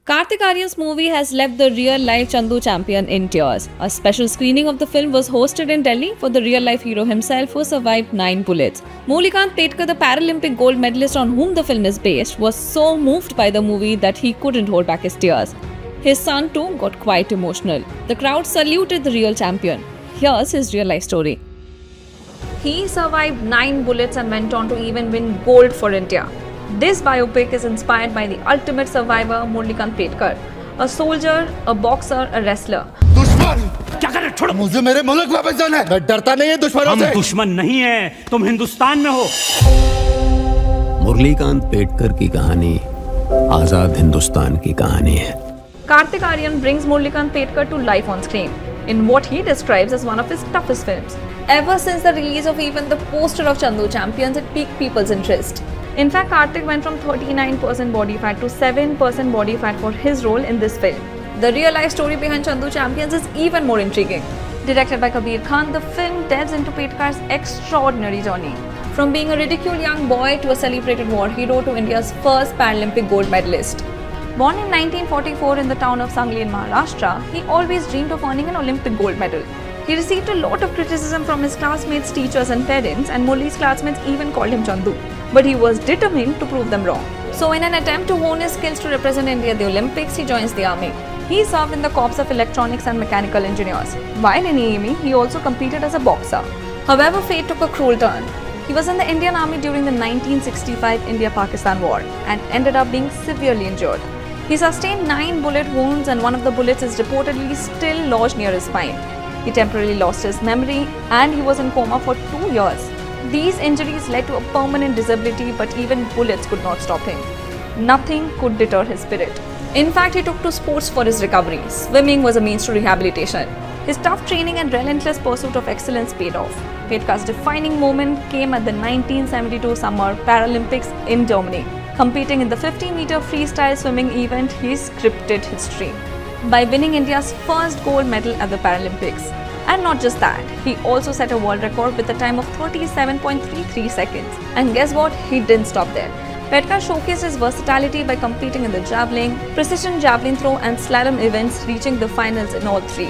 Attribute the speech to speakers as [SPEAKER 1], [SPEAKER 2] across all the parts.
[SPEAKER 1] Kartik Aaryan's movie has left the real-life Chandu champion in tears. A special screening of the film was hosted in Delhi for the real-life hero himself who survived 9 bullets. Molikant Petkar, the Paralympic gold medalist on whom the film is based, was so moved by the movie that he couldn't hold back his tears. His son too got quite emotional. The crowd saluted the real champion. Here's his real-life story. He survived 9 bullets and went on to even win gold for India. This biopic is inspired by the ultimate survivor Molikant Petkar, a soldier, a boxer, a wrestler.
[SPEAKER 2] दुश्मन क्या कर रहे? छोड़ो मुझे मेरे मुल्क वापस जाना है। मैं डरता नहीं है दुश्मनों से।
[SPEAKER 3] हम दुश्मन नहीं है, तुम हिंदुस्तान में हो।
[SPEAKER 4] मुरलीकांत पेटकर की कहानी आजाद हिंदुस्तान की कहानी है।
[SPEAKER 1] Kartik Aaryan brings Molikant Petkar to life on screen in what he describes as one of his toughest films. Ever since the release of even the poster of Chandu Champions, it piqued people's interest. In fact, Kartik went from 39% body fat to 7% body fat for his role in this film. The real-life story behind Chandu Champions is even more intriguing. Directed by Kabir Khan, the film delves into Petkar's extraordinary journey. From being a ridiculed young boy to a celebrated war hero to India's first Paralympic gold medalist. Born in 1944 in the town of Sangli in Maharashtra, he always dreamed of earning an Olympic gold medal. He received a lot of criticism from his classmates, teachers and parents, and Molly's classmates even called him Chandu. But he was determined to prove them wrong. So in an attempt to hone his skills to represent India at the Olympics, he joins the army. He served in the Corps of Electronics and Mechanical Engineers. While in AME, he also competed as a boxer. However, fate took a cruel turn. He was in the Indian Army during the 1965 India-Pakistan War and ended up being severely injured. He sustained 9 bullet wounds and one of the bullets is reportedly still lodged near his spine. He temporarily lost his memory and he was in coma for 2 years. These injuries led to a permanent disability, but even bullets could not stop him. Nothing could deter his spirit. In fact, he took to sports for his recovery. Swimming was a means to rehabilitation. His tough training and relentless pursuit of excellence paid off. Petkar's defining moment came at the 1972 Summer Paralympics in Germany. Competing in the 50-meter freestyle swimming event, he scripted history by winning India's first gold medal at the Paralympics. And not just that, he also set a world record with a time of 37.33 seconds. And guess what? He didn't stop there. Petkar showcased his versatility by competing in the javelin, precision javelin throw and slalom events, reaching the finals in all 3.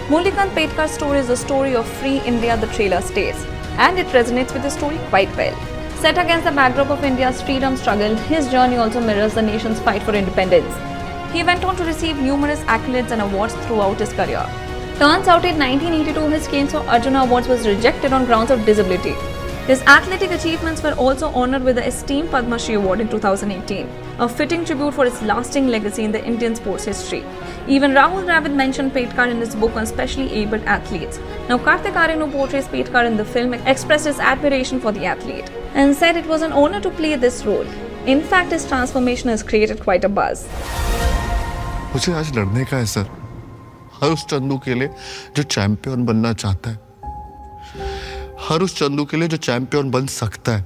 [SPEAKER 1] Molikant Petkar's story is the story of Free India, the trailer states, and it resonates with the story quite well. Set against the backdrop of India's freedom struggle, his journey also mirrors the nation's fight for independence. He went on to receive numerous accolades and awards throughout his career. Turns out in 1982, his claims for Arjuna Awards was rejected on grounds of disability. His athletic achievements were also honoured with the esteemed Padma Shri Award in 2018, a fitting tribute for his lasting legacy in the Indian sports history. Even Rahul Dravid mentioned Petkar in his book on specially abled athletes. Now, Kartik Aaryan, who portrays Petkar in the film, expressed his admiration for the athlete and said it was an honour to play this role. In fact, his transformation has created quite a buzz.
[SPEAKER 2] मुझे आज लड़ने का है sir, हर उस चंदू के लिए जो champion बनना चाहता है, हर उस चंदू के लिए जो चैंपियन बन सकता है।